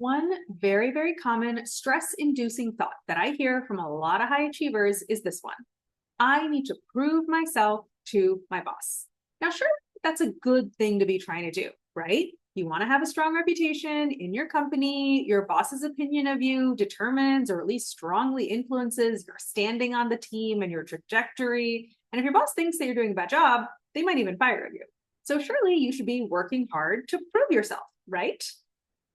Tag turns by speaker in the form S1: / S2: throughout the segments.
S1: One very, very common stress inducing thought that I hear from a lot of high achievers is this one: I need to prove myself to my boss. Now, sure, that's a good thing to be trying to do, right? You want to have a strong reputation in your company. Your boss's opinion of you determines or at least strongly influences your standing on the team and your trajectory. And if your boss thinks that you're doing a bad job, they might even fire you. So, surely you should be working hard to prove yourself, right?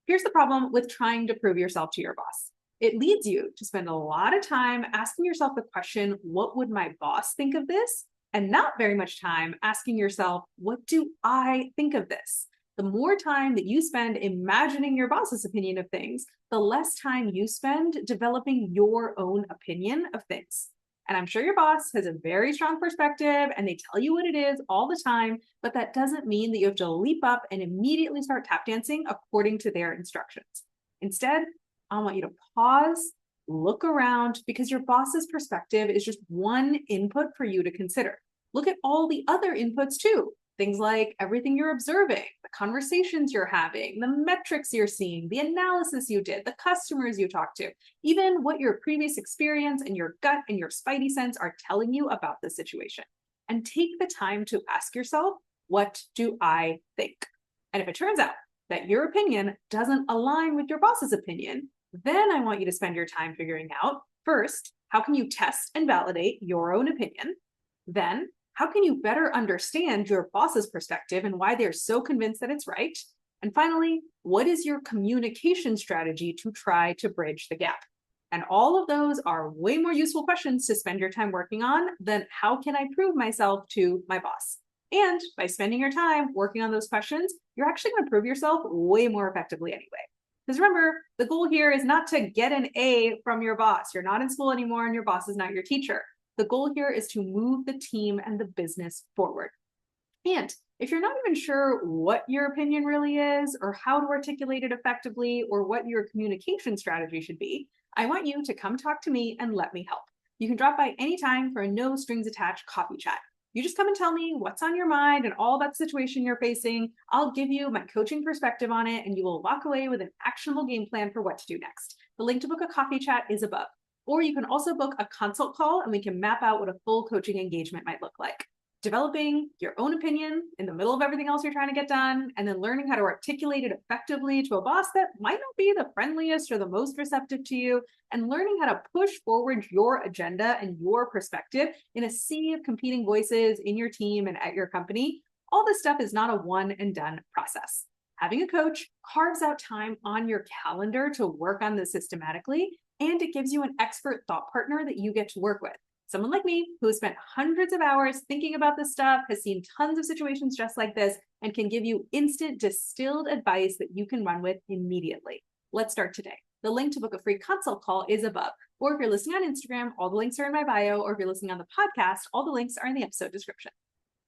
S1: Here's the problem with trying to prove yourself to your boss. It leads you to spend a lot of time asking yourself the question, what would my boss think of this? And not very much time asking yourself, what do I think of this? The more time that you spend imagining your boss's opinion of things, the less time you spend developing your own opinion of things. And I'm sure your boss has a very strong perspective and they tell you what it is all the time, but that doesn't mean that you have to leap up and immediately start tap dancing according to their instructions. Instead, I want you to pause, look around, because your boss's perspective is just one input for you to consider. Look at all the other inputs too. Things like everything you're observing, the conversations you're having, the metrics you're seeing, the analysis you did, the customers you talked to, even what your previous experience and your gut and your spidey sense are telling you about the situation. And take the time to ask yourself, what do I think? And if it turns out that your opinion doesn't align with your boss's opinion, then I want you to spend your time figuring out, first, how can you test and validate your own opinion? Then, how can you better understand your boss's perspective and why they're so convinced that it's right? And finally, what is your communication strategy to try to bridge the gap? And all of those are way more useful questions to spend your time working on than how can I prove myself to my boss? And by spending your time working on those questions, you're actually going to prove yourself way more effectively anyway. Because remember, the goal here is not to get an A from your boss. You're not in school anymore and your boss is not your teacher. The goal here is to move the team and the business forward. And if you're not even sure what your opinion really is, or how to articulate it effectively, or what your communication strategy should be, I want you to come talk to me and let me help. You can drop by anytime for a no strings attached coffee chat. You just come and tell me what's on your mind and all about the situation you're facing. I'll give you my coaching perspective on it, and you will walk away with an actionable game plan for what to do next. The link to book a coffee chat is above. Or you can also book a consult call and we can map out what a full coaching engagement might look like. Developing your own opinion in the middle of everything else you're trying to get done, and then learning how to articulate it effectively to a boss that might not be the friendliest or the most receptive to you, and learning how to push forward your agenda and your perspective in a sea of competing voices in your team and at your company. All this stuff is not a one and done process. Having a coach carves out time on your calendar to work on this systematically, and it gives you an expert thought partner that you get to work with. Someone like me who has spent hundreds of hours thinking about this stuff, has seen tons of situations just like this, and can give you instant distilled advice that you can run with immediately. Let's start today. The link to book a free consult call is above. Or if you're listening on Instagram, all the links are in my bio. Or if you're listening on the podcast, all the links are in the episode description.